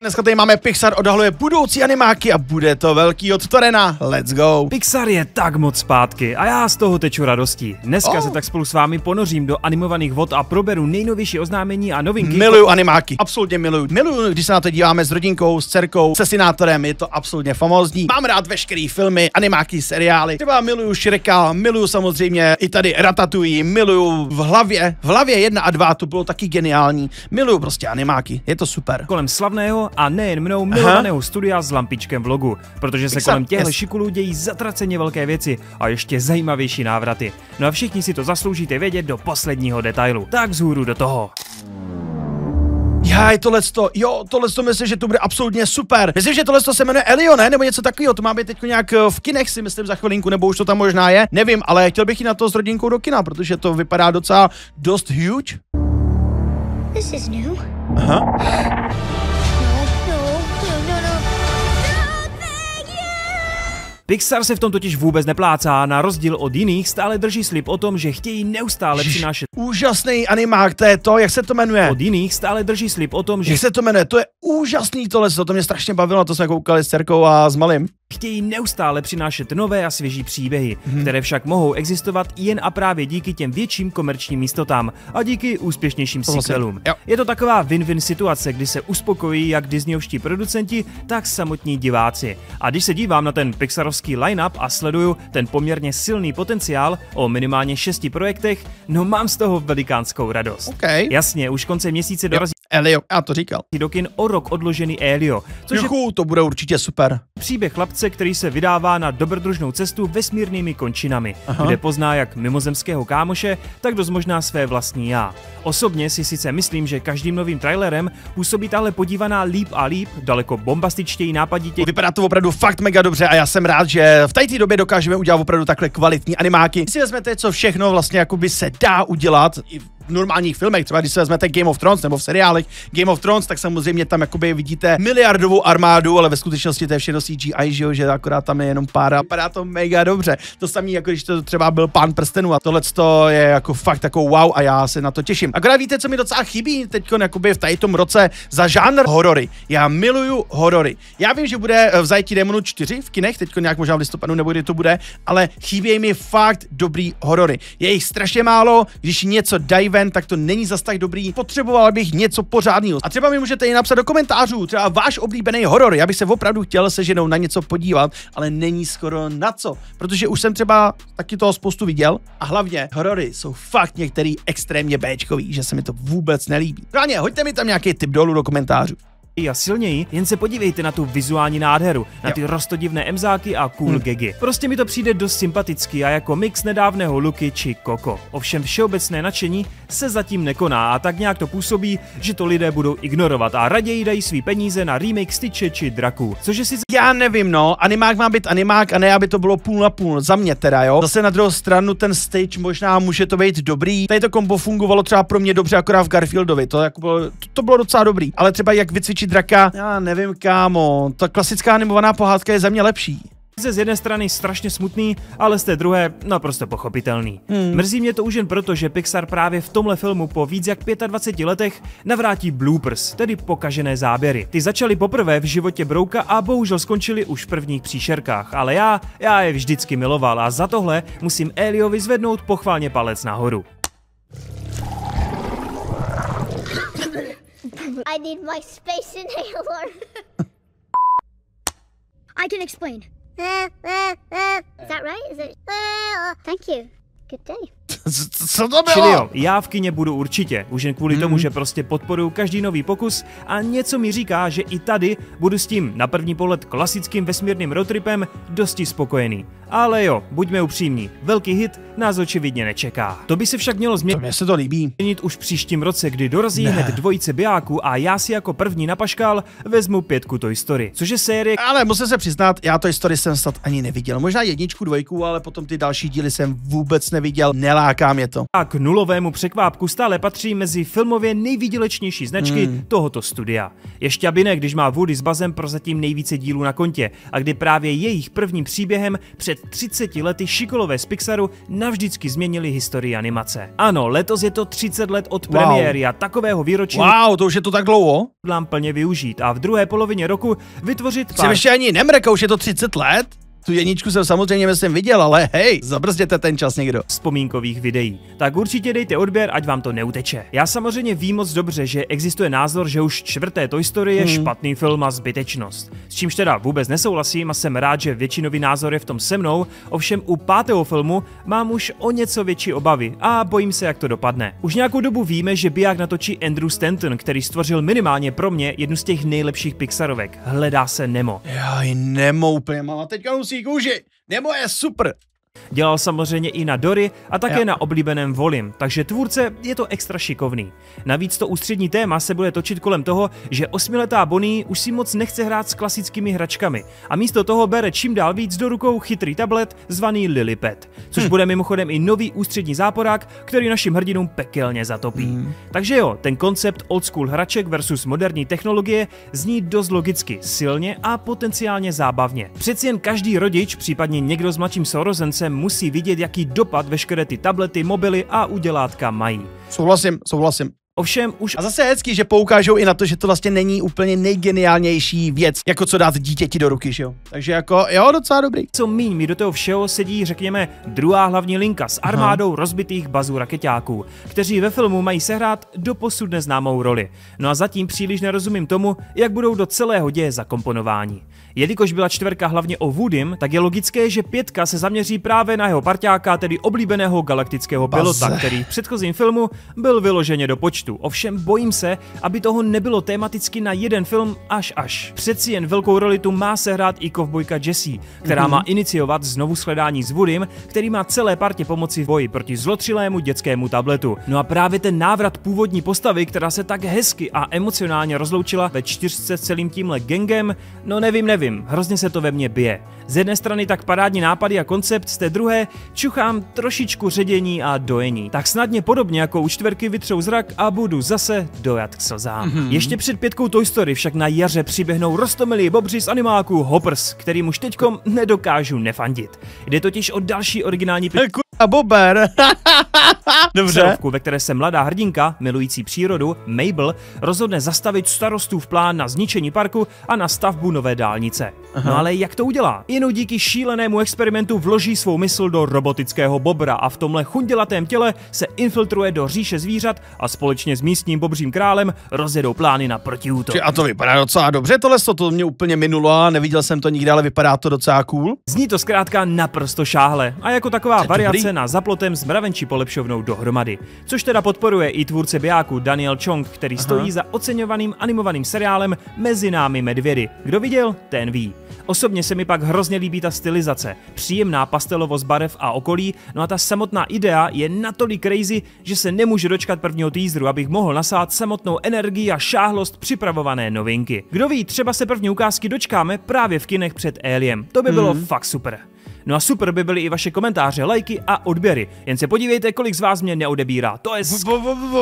Dneska tady máme Pixar odhaluje budoucí animáky a bude to velký od Torena. Let's go. Pixar je tak moc zpátky a já z toho teču radostí. Dneska se tak spolu s vámi ponořím do animovaných vod a proberu nejnovější oznámení a novinky. Miluju animáky, absolutně miluju. Miluju, když se na to díváme s rodinkou, s dcerkou, se synátorem, je to absolutně famózní. Mám rád veškerý filmy, animáky, seriály. Třeba miluju Shreka, miluju samozřejmě i tady Ratatouille, miluju v hlavě 1 a 2, to bylo taky geniální. Miluju prostě animáky, je to super. Kolem slavného a nejen mnou milovaného studia s lampičkem vlogu, protože se kolem těchto šikulů dějí zatraceně velké věci a ještě zajímavější návraty. No a všichni si to zasloužíte vědět do posledního detailu. Tak vzhůru do toho. Jaj, tohleto myslím, že to bude absolutně super. Myslím, že tohleto se jmenuje Elio, ne? Nebo něco takového, to má být teď nějak v kinech, si myslím, za chvilinku, nebo už to tam možná je. Nevím, ale chtěl bych jít na to s rodinkou do kina, protože to vypadá docela dost huge. This is new. Aha. Pixar se v tom totiž vůbec neplácá, na rozdíl od jiných stále drží slib o tom, že chtějí neustále přinášet. Úžasný animák, to je to, jak se to jmenuje? Od jiných stále drží slib o tom, že jak se to jmenuje, to je úžasný to mě strašně bavilo, to jsme koukali s dcerkou a s malým. Chtějí neustále přinášet nové a svěží příběhy, které však mohou existovat jen a právě díky těm větším komerčním jistotám a díky úspěšnějším sequelům. Je to taková win-win situace, kdy se uspokojí jak disneyovští producenti, tak samotní diváci. A když se dívám na ten pixarovský line-up a sleduju ten poměrně silný potenciál o minimálně 6 projektech, no mám z toho velikánskou radost. Okay. Jasně, už koncem měsíce dorazí Elio, já to říkal. Do kin o rok odložený Elio, což je to bude určitě super. Příběh chlapce, který se vydává na dobrodružnou cestu vesmírnými končinami, kde pozná jak mimozemského kámoše, tak dost možná své vlastní já. Osobně si sice myslím, že každým novým trailerem působí tahle podívaná líp a líp, daleko bombastičtěji, nápaditě. Vypadá to opravdu fakt mega dobře a já jsem rád, že v této době dokážeme udělat opravdu takhle kvalitní animáky. Si vezmete, co všechno vlastně jakoby se dá udělat i v normálních filmech, třeba když se vezmete Game of Thrones nebo v seriálech Game of Thrones, tak samozřejmě tam jakoby vidíte miliardovou armádu, ale ve skutečnosti to je všechno CGI, že akorát tam je jenom pár a vypadá to mega dobře. To samé, jako když to třeba byl Pán prstenů a tohleto je jako fakt takovou wow a já se na to těším. Akorát víte, co mi docela chybí teďko jakoby v tom roce za žánr horory. Já miluju horory. Já vím, že bude v Zajetí démonů 4 v kinech, teďko nějak možná v listopadu nebo kdy to bude, ale chybí mi fakt dobrý horory. Je jich strašně málo, když něco dají ven, tak to není zas tak dobrý. Potřeboval bych něco pořádného. A třeba mi můžete i napsat do komentářů, třeba váš oblíbený horor. Já bych se opravdu chtěl se ženou na něco podívat, ale není skoro na co, protože už jsem třeba taky toho spoustu viděl a hlavně horory jsou fakt některý extrémně béčkový, že se mi to vůbec nelíbí. Právě, hoďte mi tam nějaký tip dolů do komentářů. A silněji, jen se podívejte na tu vizuální nádheru, na ty rostodivné emzáky a cool gagy. Prostě mi to přijde dost sympatický a jako mix nedávného Luky či Coco. Ovšem všeobecné nadšení se zatím nekoná a tak nějak to působí, že to lidé budou ignorovat a raději dají svý peníze na remake Stitche či Draků. Což je sice... Já nevím, no, animák má být animák a ne, aby to bylo půl na půl, za mě teda, jo. Zase na druhou stranu ten Stitch možná může to být dobrý. Tady to kombo fungovalo třeba pro mě dobře akorát v Garfieldovi, to bylo docela dobrý, ale třeba jak vycvičit draka, já nevím, kámo, ta klasická animovaná pohádka je za mě lepší. Z jedné strany strašně smutný, ale z té druhé naprosto pochopitelný. Mrzí mě to už jen proto, že Pixar právě v tomhle filmu po víc jak 25 letech navrátí bloopers, tedy pokažené záběry. Ty začaly poprvé v životě Brouka a bohužel skončily už v prvních příšerkách, ale já je vždycky miloval a za tohle musím Eliovi zvednout pochválně palec nahoru. I need my space inhaler. I can explain. Is that right? Is it? Thank you. Good day. Co to bylo? Čili jo, já v kině budu určitě, už jen kvůli tomu, že prostě podporuju každý nový pokus a něco mi říká, že i tady budu s tím na první pohled klasickým vesmírným roadtripem dosti spokojený. Ale jo, buďme upřímní, velký hit nás očividně nečeká. To by se však mělo Mně se to líbí. Změnit už příštím roce, kdy dorazí hned dvojice bijáků a já si jako první na paškál vezmu 5 Toy Story, což je série... Ale musím se přiznat, já Toy Story jsem snad ani neviděl. Možná 1, 2, ale potom ty další díly jsem vůbec neviděl. láká mě to. A k nulovému překvápku stále patří mezi filmově nejvýdělečnější značky tohoto studia. Je šťabine, když má Woody s Buzzem prozatím nejvíce dílů na kontě a kdy právě jejich prvním příběhem před 30 lety šikolové z Pixaru navždycky změnili historii animace. Ano, letos je to 30 let od premiéry a takového výročí to už je to tak dlouho? Hodlám plně využít a v druhé polovině roku vytvořit Jsem ještě ani nemrkal, už je to 30 let? Tu jedničku jsem samozřejmě viděl, ale hej, zabrzděte ten čas někdo. Vzpomínkových videí. Tak určitě dejte odběr, ať vám to neuteče. Já samozřejmě vím moc dobře, že existuje názor, že už čtvrté Toy Story je špatný film a zbytečnost. S čímž teda vůbec nesouhlasím a jsem rád, že většinový názor je v tom se mnou, ovšem u pátého filmu mám už o něco větší obavy a bojím se, jak to dopadne. Už nějakou dobu víme, že biják natočí Andrew Stanton, který stvořil minimálně pro mě jednu z těch nejlepších Pixarovek. Hledá se Nemo. Jaj, Nemo úplně má teďka kůži. Nemo je super. Dělal samozřejmě i na Dory a také na oblíbeném Volim, takže tvůrce je to extra šikovný. Navíc to ústřední téma se bude točit kolem toho, že 8letá Bonnie už si moc nechce hrát s klasickými hračkami a místo toho bere čím dál víc do rukou chytrý tablet zvaný Lillipad, což bude mimochodem i nový ústřední záporák, který našim hrdinům pekelně zatopí. Takže jo, ten koncept old school hraček versus moderní technologie zní dost logicky, silně a potenciálně zábavně. Přeci jen každý rodič, případně někdo s mladším sourozencem musí vidět, jaký dopad veškeré ty tablety, mobily a udělátka mají. Souhlasím. Ovšem už... A zase je hezký, že poukážou i na to, že to vlastně není úplně nejgeniálnější věc, jako co dát dítěti do ruky, že jo. Takže jako, jo, docela dobrý. Co míň mi do toho všeho sedí, řekněme, druhá hlavní linka s armádou rozbitých Buzzů rakeťáků, kteří ve filmu mají sehrát doposud neznámou roli. No a zatím příliš nerozumím tomu, jak budou do celého děje zakomponováni. Jelikož byla čtverka hlavně o Woodym, tak je logické, že pětka se zaměří právě na jeho parťáka, tedy oblíbeného galaktického pilota, který v předchozím filmu byl vyloženě do počtu. Ovšem bojím se, aby toho nebylo tematicky na jeden film až. Přeci jen velkou roli tu má sehrát i kovbojka Jessie, která má iniciovat znovu shledání s Woodym, který má celé partě pomoci v boji proti zlotřilému dětskému tabletu. No a právě ten návrat původní postavy, která se tak hezky a emocionálně rozloučila ve 4 s celým tímhle gangem, no nevím, hrozně se to ve mně bije. Z jedné strany tak parádní nápady a koncept, z té druhé čuchám trošičku ředění a dojení. Tak snadně podobně jako u čtverky vytřou zrak a budu zase dojat k slzám. Ještě před pětkou Toy Story však na jaře přiběhnou roztomilí bobři z animáků Hoppers, kterým už teďkom nedokážu nefandit. Jde totiž o další originální a Bober. Dobře. Ve které se mladá hrdinka, milující přírodu, Mabel, rozhodne zastavit starostův plán na zničení parku a na stavbu nové dálnice. No ale jak to udělá? Jenom díky šílenému experimentu vloží svou mysl do robotického bobra a v tomhle chundělatém těle se infiltruje do říše zvířat a společně s místním bobřím králem rozjedou plány na protiútok. A to vypadá docela dobře, to mě úplně minulo a neviděl jsem to nikdy, ale vypadá to docela cool. Zní to zkrátka naprosto šáhle a jako taková variace na Za plotem s mravenčí polepšovnou dohromady. Což teda podporuje i tvůrce bijáku Daniel Chong, který stojí za oceňovaným animovaným seriálem Mezi námi medvědy. Kdo viděl, ten ví. Osobně se mi pak hrozně líbí ta stylizace, příjemná pastelovost barev a okolí, no a ta samotná idea je natolik crazy, že se nemůžu dočkat prvního teaseru, abych mohl nasát samotnou energii a šáhlost připravované novinky. Kdo ví, třeba se první ukázky dočkáme právě v kinech před Aliem. To by bylo fakt super. No a super by byly i vaše komentáře, lajky a odběry. Jen se podívejte, kolik z vás mě neodebírá. To je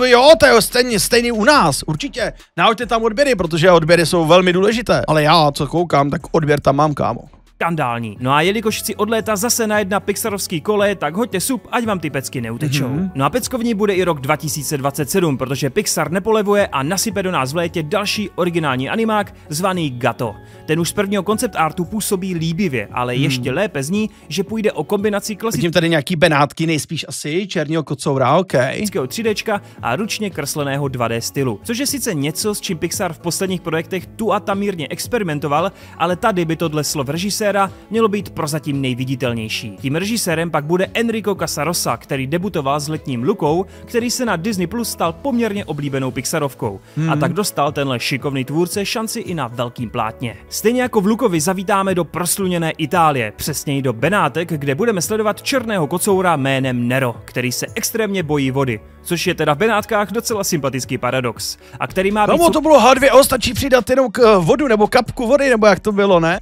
Jo, to je stejný u nás, určitě. Nahoďte tam odběry, protože odběry jsou velmi důležité. Ale já, co koukám, tak odběr tam mám, kámo. Skandální. No a jelikož chci odlétat zase na jedna pixarovský kole, tak hoďte sub, ať vám ty pecky neutečou. No a peckovní bude i rok 2027, protože Pixar nepolevuje a nasype do nás v létě další originální animák zvaný Gato. Ten už z prvního koncept artu působí líbivě, ale ještě lépe zní, že půjde o kombinaci klasického Vidím tady nějaký benátky, nejspíš asi černého kocoura, okej. 3D a ručně kresleného 2D stylu. Což je sice něco, s čím Pixar v posledních projektech tu a tam mírně experimentoval, ale tady by to dle slov režiséra mělo být prozatím nejviditelnější. Tím režisérem pak bude Enrico Casarosa, který debutoval s Letním Lukou, který se na Disney Plus stal poměrně oblíbenou Pixarovkou. A tak dostal tenhle šikovný tvůrce šanci i na velkým plátně. Stejně jako v Lukovi zavítáme do prosluněné Itálie, přesněji do Benátek, kde budeme sledovat černého kocoura jménem Nero, který se extrémně bojí vody. což je teda v Benátkách docela sympatický paradox. A který má být... No to bylo H2O, stačí přidat jenom k vodu nebo kapku vody, nebo jak to bylo, ne?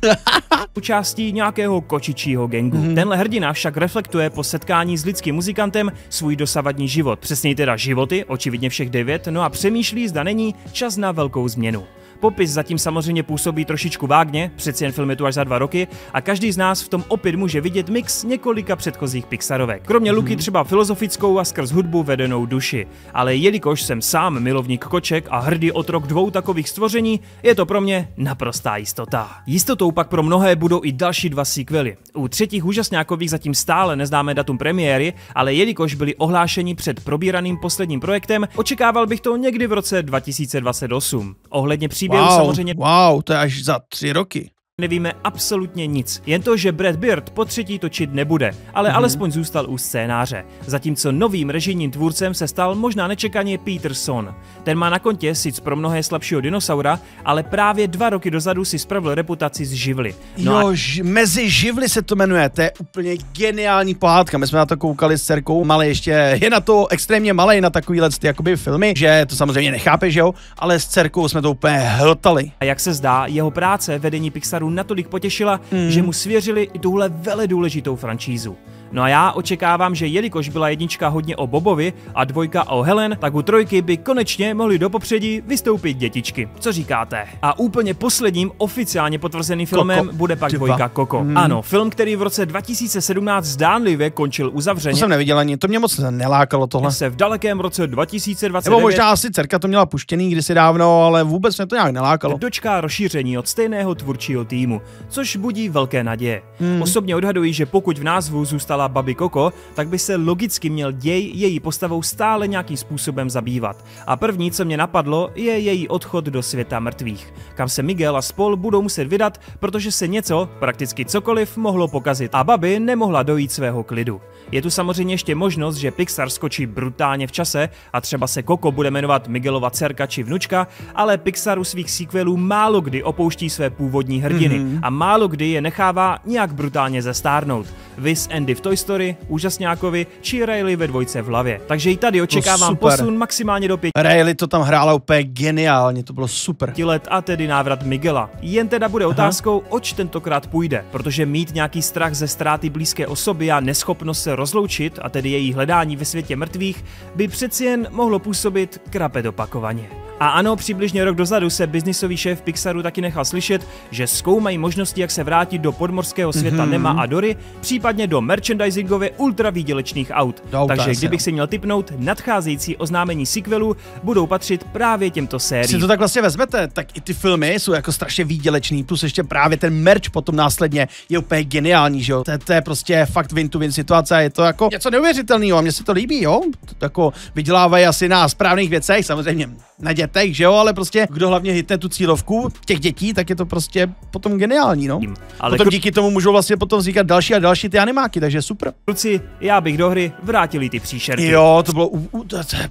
Účastí nějakého kočičího gangu. Tenhle hrdina však reflektuje po setkání s lidským muzikantem svůj dosavadní život. Přesněji teda životy, očividně všech 9, no a přemýšlí, zda není čas na velkou změnu. Popis zatím samozřejmě působí trošičku vágně, přeci jen film je tu až za 2 roky a každý z nás v tom opět může vidět mix několika předchozích Pixarovek. Kromě Luky třeba filozofickou a skrz hudbu vedenou duši. Ale jelikož jsem sám milovník koček a hrdý otrok 2 takových stvoření, je to pro mě naprostá jistota. Jistotou pak pro mnohé budou i další 2 sequely. U třetích úžasňákových zatím stále neznáme datum premiéry, ale jelikož byli ohlášeni před probíraným posledním projektem, očekával bych to někdy v roce 2028. Ohledně samozřejmě... Wow, to je až za 3 roky. Nevíme absolutně nic, jen to, že Brad Bird po třetí točit nebude, ale alespoň zůstal u scénáře. Zatímco novým režijním tvůrcem se stal možná nečekaně Peter Sohn. Ten má na kontě sice pro mnohé slabšího dinosaura, ale právě 2 roky dozadu si spravil reputaci z Živly. No Mezi živly se to jmenuje, to je úplně geniální pohádka. My jsme na to koukali s dcerkou, malý ještě je na to extrémně malej na takovýhle jakoby filmy, že to samozřejmě nechápe, že jo, ale s dcerkou jsme to úplně hltali. A jak se zdá, jeho práce vedení Pixaru natolik potěšila, že mu svěřili i tuhle veledůležitou franšízu. No a já očekávám, že jelikož byla 1 hodně o Bobovi a 2 o Helen, tak u 3 by konečně mohli do popředí vystoupit dětičky. Co říkáte? A úplně posledním oficiálně potvrzeným filmem bude pak 2 Coco. Ano, film, který v roce 2017 zdánlivě končil uzavřeně. To jsem neviděl ani, to mě moc nelákalo tohle. Se v dalekém roce 2029... Nebo možná asi dcerka to měla puštěný kdysi dávno, ale vůbec mě to nějak nelákalo. Dočká rozšíření od stejného tvůrčího týmu, což budí velké naděje. Osobně odhaduji, že pokud v názvu zůstala Babi Coco, tak by se logicky měl děj její postavou stále nějakým způsobem zabývat. A první, co mě napadlo, je její odchod do světa mrtvých, kam se Miguel a spol budou muset vydat, protože se něco, prakticky cokoliv, mohlo pokazit a Babi nemohla dojít svého klidu. Je tu samozřejmě ještě možnost, že Pixar skočí brutálně v čase a třeba se Coco bude jmenovat Miguelova dcerka či vnučka, ale Pixar u svých sequelů málo kdy opouští své původní hrdiny a málo kdy je nechává nějak brutálně zestárnout. Viz Andy v Toy Story, Úžasňákovi či Riley ve 2 v hlavě. Takže i tady očekávám posun maximálně do 5 Riley to tam hrála úplně geniálně, to bylo super. let a tedy návrat Miguela. Jen teda bude otázkou, oč tentokrát půjde, protože mít nějaký strach ze ztráty blízké osoby a neschopnost se rozloučit, a tedy její hledání ve světě mrtvých, by přeci jen mohlo působit krapet opakovaně. A ano, přibližně rok dozadu se biznisový šéf Pixaru taky nechal slyšet, že zkoumají možnosti, jak se vrátit do podmořského světa Nema a Dory, případně do merchandisingově ultravýdělečných aut. Takže kdybych si měl tipnout, nadcházející oznámení sequelu budou patřit právě těmto sériím. Si to tak vlastně vezmete, tak i ty filmy jsou jako strašně výdělečný, plus ještě právě ten merch potom následně je úplně geniální, že jo. To je prostě fakt win-to-win situace, je to jako něco neuvěřitelného a mně se to líbí, jo. To jako vydělávají asi na správných věcech, samozřejmě na dětech, že jo, ale prostě kdo hlavně hitne tu cílovku těch dětí, tak je to prostě potom geniální, no. Ale potom díky tomu můžou vlastně potom vznikat další a další ty animáky, takže super. Kluci, já bych do hry vrátili ty příšerky. Jo, to bylo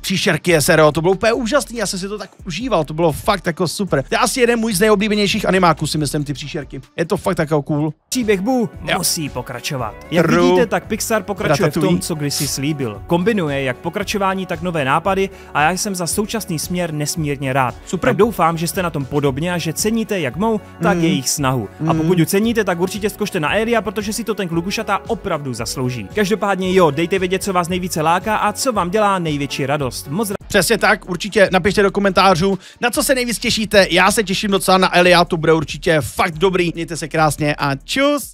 příšerky SRO, to bylo úplně úžasný, já jsem si to tak užíval, to bylo fakt jako super. To je asi jeden můj z nejoblíbenějších animáků, si myslím, ty příšerky. Je to fakt jako cool. Příběh Boo musí pokračovat. Jak vidíte, tak Pixar pokračuje v tom, co kdysi slíbil. Kombinuje jak pokračování, tak nové nápady a já jsem za současný směr nesmírně rád. Super. Tak doufám, že jste na tom podobně a že ceníte jak mou, tak jejich snahu. A pokud ji ceníte, tak určitě zkuste na Aeria, protože si to ten kluk ušatá opravdu zaslouží. Každopádně jo, dejte vědět, co vás nejvíce láká a co vám dělá největší radost. Moc Přesně tak, určitě napište do komentářů, na co se nejvíc těšíte. Já se těším docela na Elia, to bude určitě fakt dobrý. Mějte se krásně a čus!